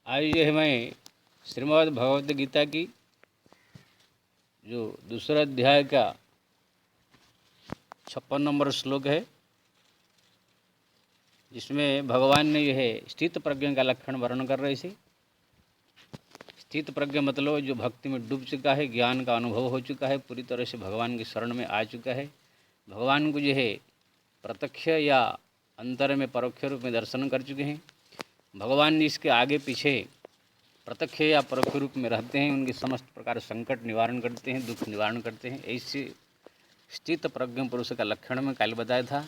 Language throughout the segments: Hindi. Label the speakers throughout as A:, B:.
A: आज जो है मैं श्रीमद् भगवद गीता की जो दूसरा अध्याय का 56 नंबर श्लोक है, जिसमें भगवान ने जो है स्थित प्रज्ञ का लक्षण वर्णन कर रहे थे। स्थित प्रज्ञ मतलब जो भक्ति में डूब चुका है, ज्ञान का अनुभव हो चुका है, पूरी तरह से भगवान की शरण में आ चुका है, भगवान को जो है प्रत्यक्ष या अंतर में परोक्ष रूप में दर्शन कर चुके हैं। भगवान इसके आगे पीछे प्रत्यक्ष या परोक्ष रूप में रहते हैं, उनके समस्त प्रकार संकट निवारण करते हैं, दुख निवारण करते हैं। ऐसे स्थित प्रज्ञ पुरुष का लक्षण में कल बताया था,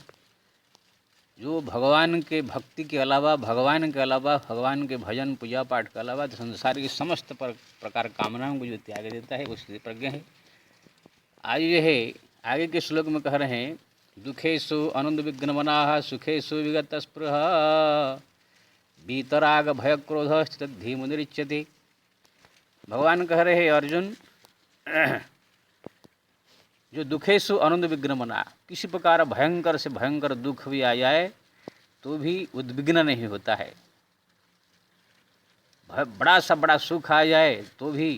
A: जो भगवान के भक्ति के अलावा, भगवान के भजन पूजा पाठ के अलावा संसार की समस्त प्रकार कामनाओं को जो त्याग देता है वो स्थित प्रज्ञ है। आज ये है आगे के श्लोक में कह रहे हैं, दुखेषु आनंद विघ्नमनाः सुखेषु विगत स्पृहा वीतराग भय क्रोध स्थित धीमुनिरिच्यते। भगवान कह रहे हैं, अर्जुन जो दुखेषु आनंद विघ्नमना, किसी प्रकार भयंकर से भयंकर दुख भी आ जाए तो भी उद्विग्न नहीं होता है। बड़ा सा बड़ा सुख आ जाए तो भी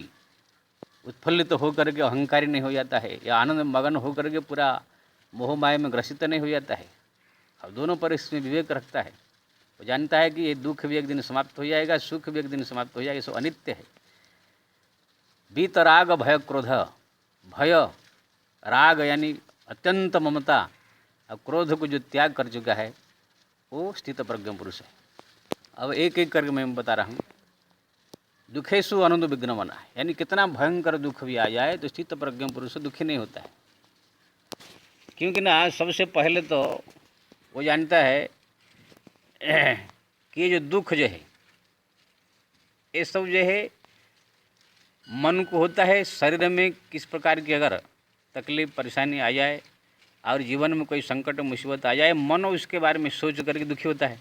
A: उत्फुल्लित तो होकर के अहंकारी नहीं हो जाता है, या आनंद मगन होकर के पूरा मोह माया में ग्रसित नहीं हो जाता है। अब दोनों पर इसमें विवेक रखता है। वो जानता है कि ये दुख भी एक दिन समाप्त हो जाएगा, सुख भी एक दिन समाप्त हो जाएगा, सो अनित्य है। वीतराग भय क्रोध, भय राग यानी अत्यंत ममता और क्रोध को जो त्याग कर चुका है वो स्थित प्रज्ञ पुरुष है। अब एक एक करके मैं बता रहा हूँ। दुखेषु आनंद विघ्नमना, यानी कितना भयंकर दुख भी आ जाए तो स्थित प्रज्ञ पुरुष दुखी नहीं होता है। क्योंकि ना सबसे पहले तो वो जानता है कि ये जो दुख जो है ये सब जो है मन को होता है। शरीर में किस प्रकार की अगर तकलीफ परेशानी आ जाए और जीवन में कोई संकट मुसीबत आ जाए, मन उसके बारे में सोच करके दुखी होता है।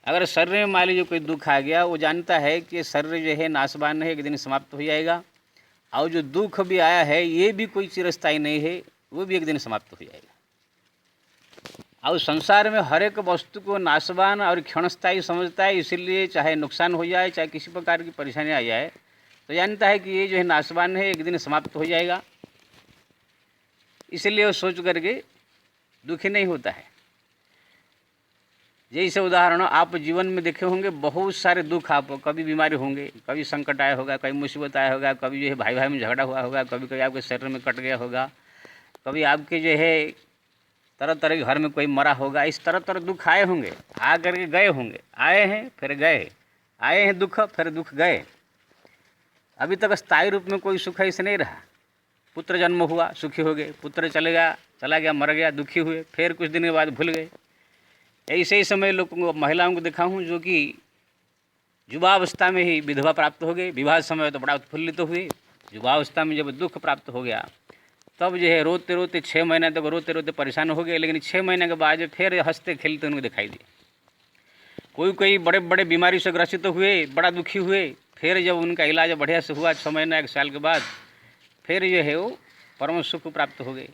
A: अगर शरीर में मान लीजिए कोई दुख आ गया, वो जानता है कि शरीर जो है नाशवान है, एक दिन समाप्त हो जाएगा, और जो दुख भी आया है ये भी कोई चिरस्थायी नहीं है, वो भी एक दिन समाप्त हो जाएगा। और संसार में हर एक वस्तु को नाशवान और क्षणस्थायी समझता है, इसीलिए चाहे नुकसान हो जाए, चाहे किसी प्रकार की परेशानी आ जाए, तो जानता है कि ये जो है नाशवान है, एक दिन समाप्त हो जाएगा, इसलिए वो सोच करके दुखी नहीं होता है। जैसे उदाहरण आप जीवन में देखे होंगे, बहुत सारे दुख, आप कभी बीमारी होंगे, कभी संकट आया होगा, कभी मुसीबत आया होगा, कभी जो है भाई भाई में झगड़ा हुआ होगा, कभी कभी आपके शरीर में कट गया होगा, कभी आपके जो है तरह तरह के घर में कोई मरा होगा। इस तरह तरह दुख आए होंगे, आ करके गए होंगे, आए हैं फिर गए, आए हैं दुख फिर दुख गए। अभी तक स्थायी रूप में कोई सुख ऐसे नहीं रहा। पुत्र जन्म हुआ, सुखी हो गए, पुत्र चला गया मर गया, दुखी हुए, फिर कुछ दिन के बाद भूल गए। ऐसे ही समय लोगों को, महिलाओं को देखा हूँ जो कि युवावस्था में ही विधवा प्राप्त हो गई, विवाह समय तो बड़ा उत्फुल्लित हुए, युवावस्था में जब दुख प्राप्त हो गया तब जो है रोते रोते 6 महीने तक रोते रोते परेशान हो गए, लेकिन 6 महीने के बाद फिर हंसते खेलते उनको दिखाई दिए। कोई बड़े बड़े बीमारी से ग्रसित हुए, बड़ा दुखी हुए, फिर जब उनका इलाज बढ़िया से हुआ 6 महीना 1 साल के बाद, फिर जो है वो परम सुख प्राप्त हो गए।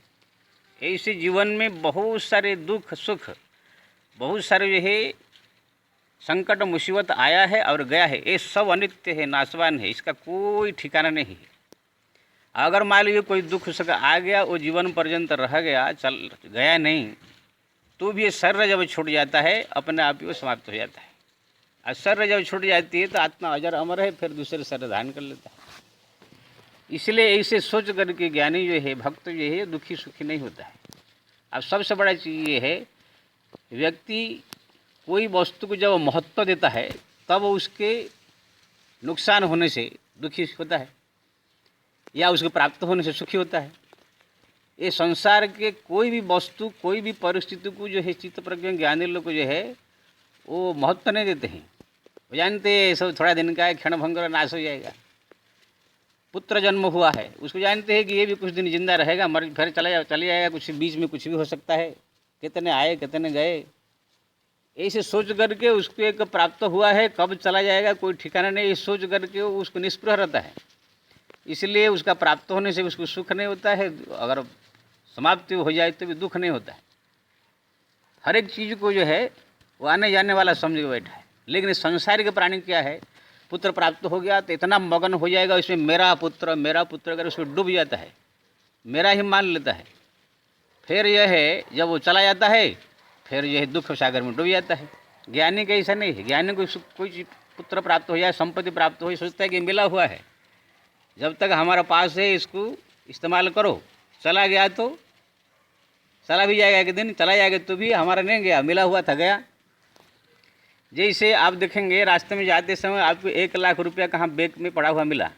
A: ऐसे जीवन में बहुत सारे दुख सुख, बहुत सारे जो है संकट मुसीबत आया है और गया है, ये सब अनित्य है, नाशवान है, इसका कोई ठिकाना नहीं है। अगर मान लीजिए कोई दुख सुख आ गया, वो जीवन पर्यंत रह गया, चल गया नहीं, तो भी ये शरीर जब छूट जाता है अपने आप ही वो समाप्त हो जाता है। और शरीर जब छूट जाती है तो आत्मा अजर अमर है, फिर दूसरे शरीर धारण कर लेता है। इसलिए ऐसे सोच करके ज्ञानी जो है, भक्त जो है, दुखी सुखी नहीं होता है। अब सबसे बड़ा चीज़ ये है, व्यक्ति कोई वस्तु को जब महत्व देता है तब उसके नुकसान होने से दुखी होता है या उसके प्राप्त होने से सुखी होता है। ये संसार के कोई भी वस्तु, कोई भी परिस्थिति को जो है चित्त प्रज्ञ ज्ञानी लोग को जो है वो महत्व नहीं देते हैं। वो जानते हैं सब थोड़ा दिन का है, क्षण भंगुर नाश हो जाएगा। पुत्र जन्म हुआ है, उसको जानते हैं कि ये भी कुछ दिन जिंदा रहेगा, मर फिर चले जाएगा, कुछ बीच में कुछ भी हो सकता है, कितने आए कितने गए, ऐसे सोच करके उसको एक प्राप्त हुआ है, कब चला जाएगा कोई ठिकाना नहीं, ये सोच करके उसको निष्प्रह रहता है। इसलिए उसका प्राप्त होने से उसको सुख नहीं होता है, अगर समाप्ति हो जाए तो भी दुख नहीं होता है। हर एक चीज़ को जो है वो आने जाने वाला समझ के बैठा है। लेकिन संसारिक प्राणी क्या है, पुत्र प्राप्त हो गया तो इतना मगन हो जाएगा इसमें, मेरा पुत्र अगर उसमें डूब जाता है, मेरा ही मान लेता है, फिर यह है जब वो चला जाता है फिर यह दुख सागर में डूब जाता है। ज्ञानी का ऐसा नहीं है। ज्ञानी को कोई चीज़ पुत्र प्राप्त हो जाए, संपत्ति प्राप्त हो, सोचता है कि मिला हुआ है, जब तक हमारा पास है इसको इस्तेमाल करो, चला गया तो चला भी जाएगा, एक दिन चला जाएगा तो भी हमारा नहीं गया, मिला हुआ था गया। जैसे आप देखेंगे रास्ते में जाते समय आपको 1 लाख रुपया कहाँ बैग में पड़ा हुआ मिला,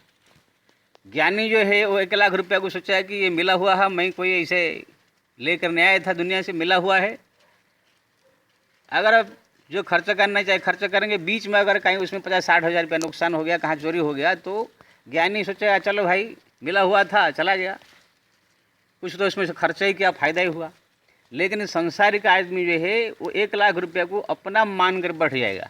A: ज्ञानी जो है वो 1 लाख रुपया को सोचा है कि ये मिला हुआ है, मैं कोई ऐसे लेकर नहीं आया था दुनिया से, मिला हुआ है। अगर आप जो खर्च करना चाहे खर्च करेंगे, बीच में अगर कहीं उसमें 50-60 हज़ार रुपया नुकसान हो गया, कहाँ चोरी हो गया, तो ज्ञानी सोचेगा चलो भाई मिला हुआ था चला गया, कुछ तो इसमें से खर्चा ही किया, फ़ायदा ही हुआ। लेकिन संसारिक आदमी जो है वो 1 लाख रुपया को अपना मान कर बैठ जाएगा,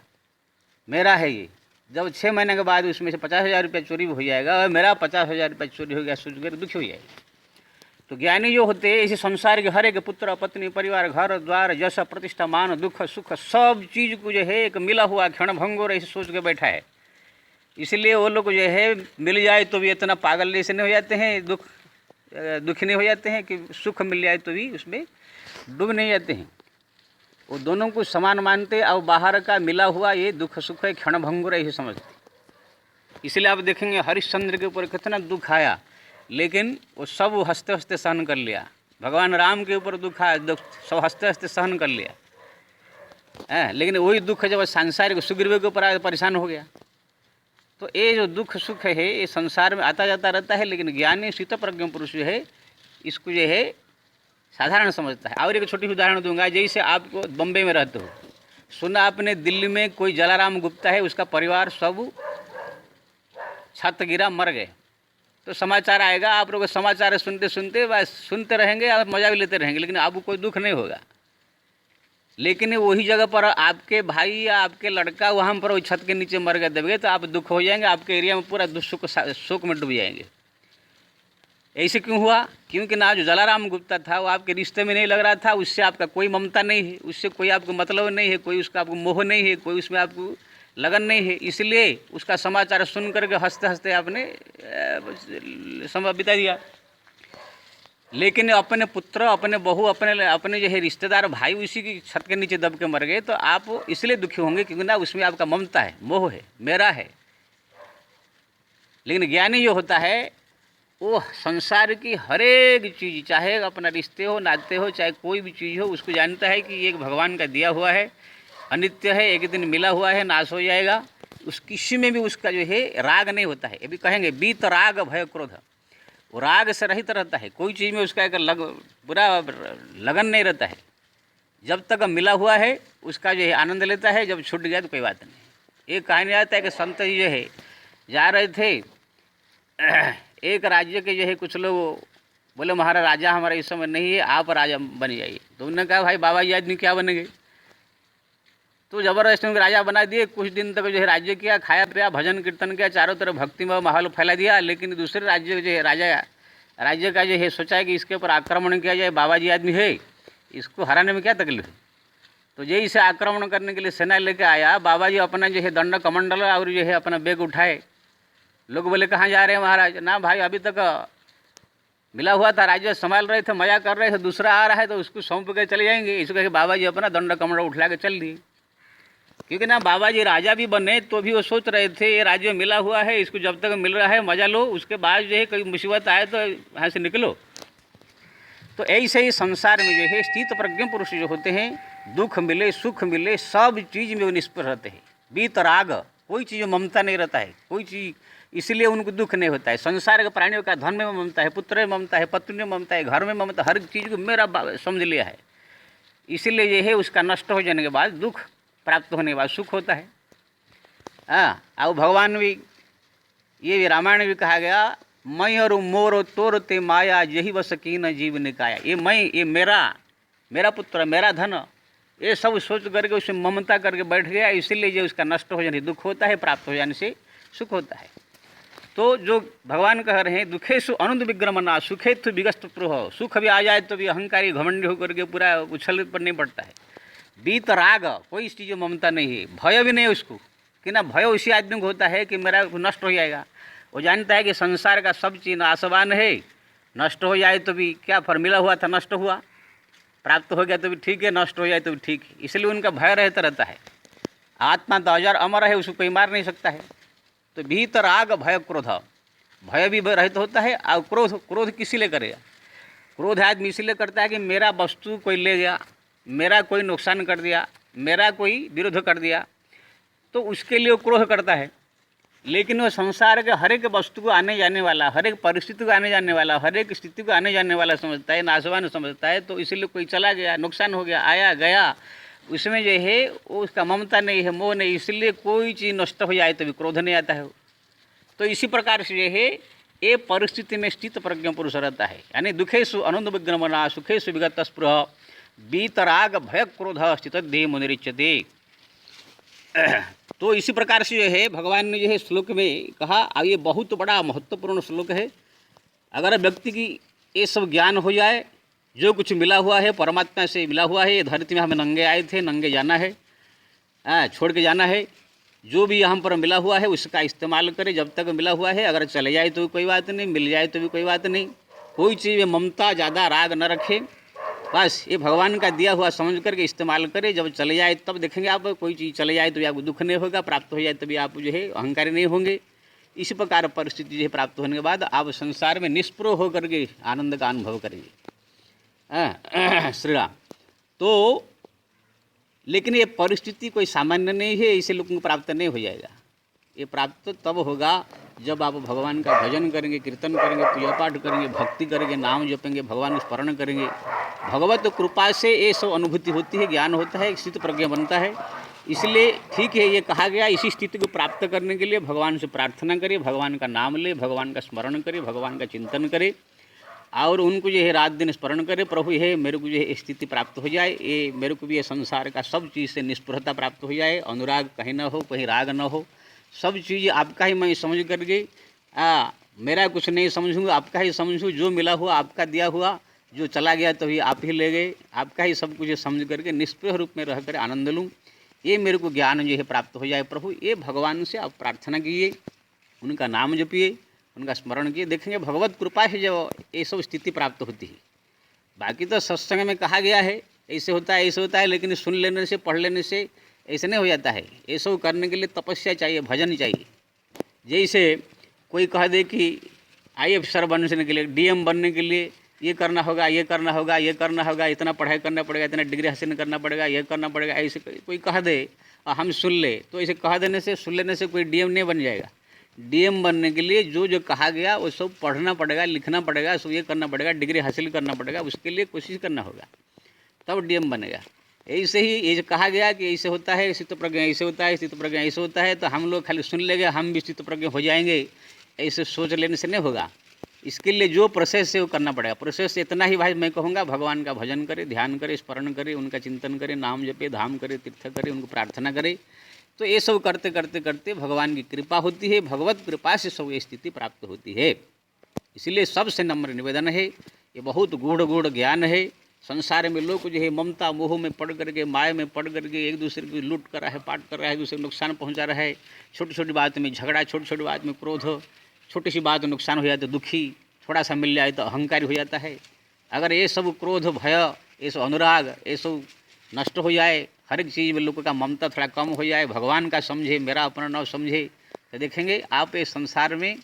A: मेरा है ये। जब 6 महीने के बाद उसमें से 50,000 रुपया चोरी हो जाएगा और मेरा 50,000 रुपया चोरी हो गया, सोच कर दुखी हो जाएगा। तो ज्ञानी जो होते हैं इसी संसार के हर एक पुत्र पत्नी परिवार घर द्वार यश प्रतिष्ठा मान दुख सुख सब चीज़ को जो है एक मिला हुआ क्षण भंगुर ऐसे सोच के बैठा है। इसलिए वो लोग जो है मिल जाए तो भी इतना पागल जैसे नहीं हो जाते हैं, दुखी नहीं हो जाते हैं कि सुख मिल जाए तो भी उसमें डूब नहीं जाते हैं। वो दोनों को समान मानते और बाहर का मिला हुआ ये दुख सुख है, क्षण भंगुर ऐसे समझते। इसलिए आप देखेंगे हरिश्चंद्र के ऊपर कितना दुख आया, लेकिन वो सब हंसते हंसते सहन कर लिया। भगवान राम के ऊपर दुख आया, दुख सब हंसते हंसते सहन कर लिया। लेकिन वही दुख जब सांसारिक सुग्रीव के ऊपर परेशान हो गया। तो ये जो दुख सुख है ये संसार में आता जाता रहता है, लेकिन ज्ञानी शीत प्रज्ञ पुरुष जो है इसको जो है साधारण समझता है। और एक छोटी सी उदाहरण दूंगा। जैसे आपको बम्बई में रहते हो, सुना आपने दिल्ली में कोई जलाराम गुप्ता है, उसका परिवार सब छत गिरा मर गए, तो समाचार आएगा, आप लोग समाचार सुनते सुनते बस सुनते रहेंगे और मजा भी लेते रहेंगे, लेकिन आपको कोई दुख नहीं होगा। लेकिन वही जगह पर आपके भाई या आपके लड़का वहाँ पर वही छत के नीचे मर गए दबे, तो आप दुख हो जाएंगे, आपके एरिया में पूरा दुख शोक में डूब जाएंगे। ऐसे क्यों हुआ? क्योंकि ना जो जलाराम गुप्ता था वो आपके रिश्ते में नहीं लग रहा था, उससे आपका कोई ममता नहीं है, उससे कोई आपको मतलब नहीं है, कोई उसका आपको मोह नहीं है, कोई उसमें आपको लगन नहीं है। इसलिए उसका समाचार सुन करके हंसते हंसते आपने समय बिता दिया। लेकिन अपने पुत्र, अपने बहू, अपने जो है रिश्तेदार भाई उसी की छत के नीचे दब के मर गए, तो आप इसलिए दुखी होंगे क्योंकि ना उसमें आपका ममता है, मोह है, मेरा है। लेकिन ज्ञानी जो होता है वो संसार की हर एक चीज़, चाहे अपना रिश्ते हो, नाते हो, चाहे कोई भी चीज़ हो, उसको जानता है कि ये एक भगवान का दिया हुआ है, अनित्य है, एक दिन मिला हुआ है, नाश हो जाएगा। उस किसी में भी उसका जो है राग नहीं होता है। ये भी कहेंगे बीत राग भय क्रोध, वो राग से रहित रहता है, कोई चीज़ में उसका एक बुरा लगन नहीं रहता है। जब तक मिला हुआ है उसका जो है आनंद लेता है, जब छूट गया तो कोई बात नहीं। एक कहानी आता है कि संत जी जो है जा रहे थे, एक राज्य के जो है कुछ लोग बोले महाराज राजा हमारा इस समय नहीं है, आप राजा बन जाइए। तो उन्होंने कहा भाई बाबा जी आदमी क्या बनेंगे? तो ज़बरदस्ती उनको राजा बना दिए। कुछ दिन तक जो है राज्य किया, खाया पिया, भजन कीर्तन किया, चारों तरफ भक्तिमय माहौल फैला दिया। लेकिन दूसरे राज्य जो है राज्य का जो है सोचा है कि इसके ऊपर आक्रमण किया जाए, बाबा जी आदमी है, इसको हराने में क्या तकलीफ है। तो यही से आक्रमण करने के लिए सेना लेकर आया। बाबा जी अपना जो है दंड कमंडल और जो है अपना बैग उठाए। लोग बोले कहाँ जा रहे हैं महाराज? ना भाई अभी तक मिला हुआ था, राज्य संभाल रहे थे, मजा कर रहे थे, दूसरा आ रहा है तो उसको सौंप के चले जाएंगे। इसको कहे बाबा जी अपना दंड कमंडल उठा के चल दिए। क्योंकि ना बाबा जी राजा भी बने तो भी वो सोच रहे थे ये राज्य मिला हुआ है, इसको जब तक मिल रहा है मजा लो, उसके बाद जो है कोई मुसीबत आए तो यहाँ से निकलो। तो ऐसे ही संसार में जो है स्थित प्रज्ञ पुरुष जो होते हैं, दुख मिले सुख मिले सब चीज़ में वो निष्पन्न रहते हैं। बीत राग, कोई चीज़ में ममता नहीं रहता है, कोई चीज़, इसलिए उनको दुख नहीं होता है। संसार के प्राणियों का धन में ममता है, पुत्र में ममता है, पत्नी में ममता है, घर में ममता, हर चीज़ को मेरा समझ लिया है। इसीलिए ये है उसका नष्ट हो जाने के बाद दुख, प्राप्त होने के बाद सुख होता है। हाँ, और भगवान भी, ये भी रामायण में भी कहा गया, मैं और मोर तोर ते माया यही बस कीन जीव निकाया। ये मैं, ये मेरा पुत्र, मेरा धन, ये सब सोच करके उसमें ममता करके बैठ गया। इसीलिए जो उसका नष्ट हो जाने से दुख होता है, प्राप्त हो जाने से सुख होता है। तो जो भगवान कह रहे हैं दुखेशु अनुद विग्रमना सुखेतु विगस्त प्रोह, सुख भी आ जाए तो भी अहंकारी घमंडी होकर के पूरा उछल पर नहीं पड़ता है। बीत राग, कोई इस चीज़ में ममता नहीं है, भय भी नहीं है उसको, कि ना भय उसी आदमी को होता है कि मेरा नष्ट हो जाएगा। वो जानता है कि संसार का सब चीज़ नाशवान है, नष्ट हो जाए तो भी क्या, फॉर्मूला हुआ था नष्ट हुआ, प्राप्त हो गया तो भी ठीक है, नष्ट हो जाए तो भी ठीक है, इसलिए उनका भय रहता रहता है। आत्मा तो अजर अमर है, उसको कोई मार नहीं सकता है। तो भीतर राग भय क्रोध, भय भी रहित होता है। और क्रोध, क्रोध किसी लिए करेगा? क्रोध आदमी इसलिए करता है कि मेरा वस्तु कोई ले गया, मेरा कोई नुकसान कर दिया, मेरा कोई विरोध कर दिया, तो उसके लिए वो क्रोध करता है। लेकिन वो संसार के हर एक वस्तु को आने जाने वाला, हर एक परिस्थिति को आने जाने वाला, हर एक स्थिति को आने जाने वाला समझता है, नाशवान समझता है। तो इसलिए कोई चला गया, नुकसान हो गया, आया गया, उसमें जो है वो उसका ममता नहीं है, मोह नहीं, इसलिए कोई चीज़ नष्ट हो जाए तो भी क्रोध नहीं आता है। तो इसी प्रकार से जो है ये परिस्थिति में स्थित प्रज्ञ पुरुष रहता है। यानी दुखेशु आनंद विग्रमणा, सुखेशु विगत स्पृह, बीतराग भय क्रोध स्थित देह मुनिरिच्यते। तो इसी प्रकार से जो है भगवान ने जो है श्लोक में कहा, अब ये बहुत बड़ा महत्वपूर्ण श्लोक है। अगर व्यक्ति की ये सब ज्ञान हो जाए, जो कुछ मिला हुआ है परमात्मा से मिला हुआ है, ये धरती में हम नंगे आए थे, नंगे जाना है, छोड़ के जाना है, जो भी यहाँ पर मिला हुआ है उसका इस्तेमाल करे जब तक मिला हुआ है। अगर चले जाए तो भी कोई बात नहीं, मिल जाए तो भी कोई बात नहीं, कोई चीज़ में ममता ज़्यादा राग न रखे, बस ये भगवान का दिया हुआ समझ करके इस्तेमाल करें। जब चले जाए तब देखेंगे आप, कोई चीज़ चले जाए तो भी आपको दुख नहीं होगा, प्राप्त हो जाए तभी आप जो है अहंकारी नहीं होंगे। इसी प्रकार परिस्थिति जो है प्राप्त होने के बाद आप संसार में निष्प्रह होकर के आनंद का अनुभव करेंगे। श्री राम। तो लेकिन ये परिस्थिति कोई सामान्य नहीं है, इसे लोगों को प्राप्त नहीं हो जाएगा। ये प्राप्त तब होगा जब आप भगवान का भजन करेंगे, कीर्तन करेंगे, पूजा पाठ करेंगे, भक्ति करेंगे, नाम जपेंगे, भगवान को स्मरण करेंगे। भगवत कृपा से ये सब अनुभूति होती है, ज्ञान होता है, स्थित प्रज्ञा बनता है। इसलिए ठीक है, ये कहा गया इसी स्थिति को प्राप्त करने के लिए भगवान से प्रार्थना करें, भगवान का नाम ले, भगवान का स्मरण करें, भगवान का चिंतन करें और उनको जो है रात दिन स्मरण करें, प्रभु ये मेरे को जो है स्थिति प्राप्त हो जाए, ये मेरे को भी ये संसार का सब चीज़ से निष्प्रहता प्राप्त हो जाए, अनुराग कहीं ना हो, कहीं राग ना हो, सब चीज़ आपका ही मैं समझ करके मेरा कुछ नहीं समझूँ, आपका ही समझूँ, जो मिला हुआ आपका दिया हुआ, जो चला गया तो आप ही ले गए, आपका ही सब कुछ समझ करके निष्प्रह रूप में रह कर आनंद लूँ, ये मेरे को ज्ञान जो है प्राप्त हो जाए। प्रभु ये भगवान से आप प्रार्थना कीजिए, उनका नाम जपिए, उनका स्मरण किए, देखेंगे भगवत कृपा से जो ये सब स्थिति प्राप्त होती है। बाकी तो सत्संग में कहा गया है ऐसे होता है, ऐसे होता है, लेकिन सुन लेने से, पढ़ लेने से ऐसे नहीं हो जाता है। ये सब करने के लिए तपस्या चाहिए, भजन चाहिए। जैसे कोई कह दे कि IAS बनने के लिए, DM बनने के लिए ये करना होगा, ये करना होगा, ये करना होगा, इतना पढ़ाई करना पड़ेगा, इतना डिग्री हासिल करना पड़ेगा, ये करना पड़ेगा, ऐसे कोई कह दे और हम सुन ले, तो ऐसे कह देने से, सुन लेने से कोई DM नहीं बन जाएगा। DM बनने के लिए जो जो कहा गया वो सब पढ़ना पड़ेगा, लिखना पड़ेगा, सब ये करना पड़ेगा, डिग्री हासिल करना पड़ेगा, उसके लिए कोशिश करना होगा, तब DM बनेगा। ऐसे ही ये जो कहा गया कि ऐसे होता है, स्थित प्रज्ञा ऐसे होता है, स्थित प्रज्ञा ऐसे होता है, तो हम लोग खाली सुन लेंगे, हम भी स्थित प्रज्ञा हो जाएंगे, ऐसे सोच लेने से नहीं होगा। इसके लिए जो प्रोसेस है वो करना पड़ेगा। प्रोसेस इतना ही भाई मैं कहूँगा, भगवान का भजन करे, ध्यान करे, स्मरण करे, उनका चिंतन करे, नाम जपे, धाम करे, तीर्थ करे, उनको प्रार्थना करे। तो ये सब करते करते करते भगवान की कृपा होती है, भगवत कृपा से सब ये स्थिति प्राप्त होती है। इसलिए सबसे नम्र निवेदन है, ये बहुत गूढ़ ज्ञान है। संसार में लोग जो है ममता मोह में पड़ करके, माया में पड़ करके एक दूसरे को लूट कर रहा है, पाट कर रहा है, एक दूसरे को नुकसान पहुंचा रहा है। छोटी छोटी बात में झगड़ा, छोटी छोटी बात में क्रोध, छोटी सी बात में नुकसान हो जाए तो दुखी, थोड़ा सा मिल जाए तो अहंकारी हो जाता है। अगर ये सब क्रोध, भय, ये सब अनुराग, ये सब नष्ट हो जाए, हर एक चीज़ में लोगों का ममता थोड़ा कम हो जाए, भगवान का समझे, मेरा अपना न समझे, तो देखेंगे आप इस संसार में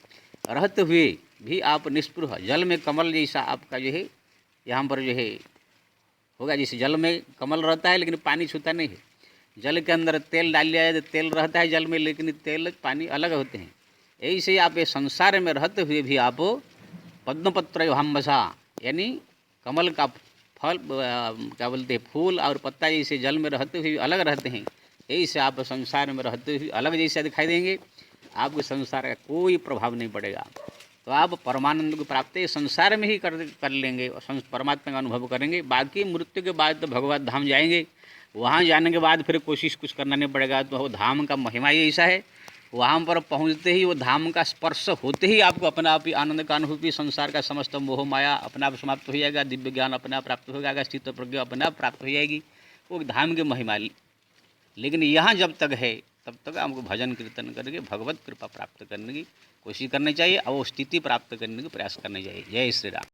A: रहते हुए भी आप निष्प्रह, जल में कमल जैसा आपका जो है यहाँ पर जो है होगा। जैसे जल में कमल रहता है लेकिन पानी छूता नहीं है, जल के अंदर तेल डाल लिया जाए तो तेल रहता है जल में, लेकिन तेल पानी अलग होते हैं। ऐसे आप ये संसार में रहते हुए भी आप पद्मपत्र हम्बसा, यानी कमल का फल, क्या बोलते हैं, फूल और पत्ता जैसे जल में रहते हुए अलग रहते हैं, ऐसे आप संसार में रहते हुए अलग जैसा दिखाई देंगे, आपके संसार का कोई प्रभाव नहीं पड़ेगा। तो आप परमानंद को प्राप्त संसार में ही कर लेंगे और परमात्मा का अनुभव करेंगे। बाकी मृत्यु के बाद तो भगवत धाम जाएंगे, वहाँ जाने के बाद फिर कोशिश कुछ करना नहीं पड़ेगा। तो वो धाम का महिमा ही ऐसा है, वहाँ पर पहुँचते ही वो धाम का स्पर्श होते ही आपको अपने आप ही आनंद का अनुभूति, संसार का समस्त मोह माया अपने आप समाप्त हो जाएगा, दिव्य ज्ञान अपने आप प्राप्त हो जाएगा, स्थित प्रज्ञा अपने आप प्राप्त हो जाएगी। वो धाम की महिमा। लेकिन यहाँ जब तक है तब तक हमको भजन कीर्तन करके भगवत कृपा प्राप्त करने की कोशिश करनी चाहिए और वो स्थिति प्राप्त करने की प्रयास करनी चाहिए। जय श्री राम।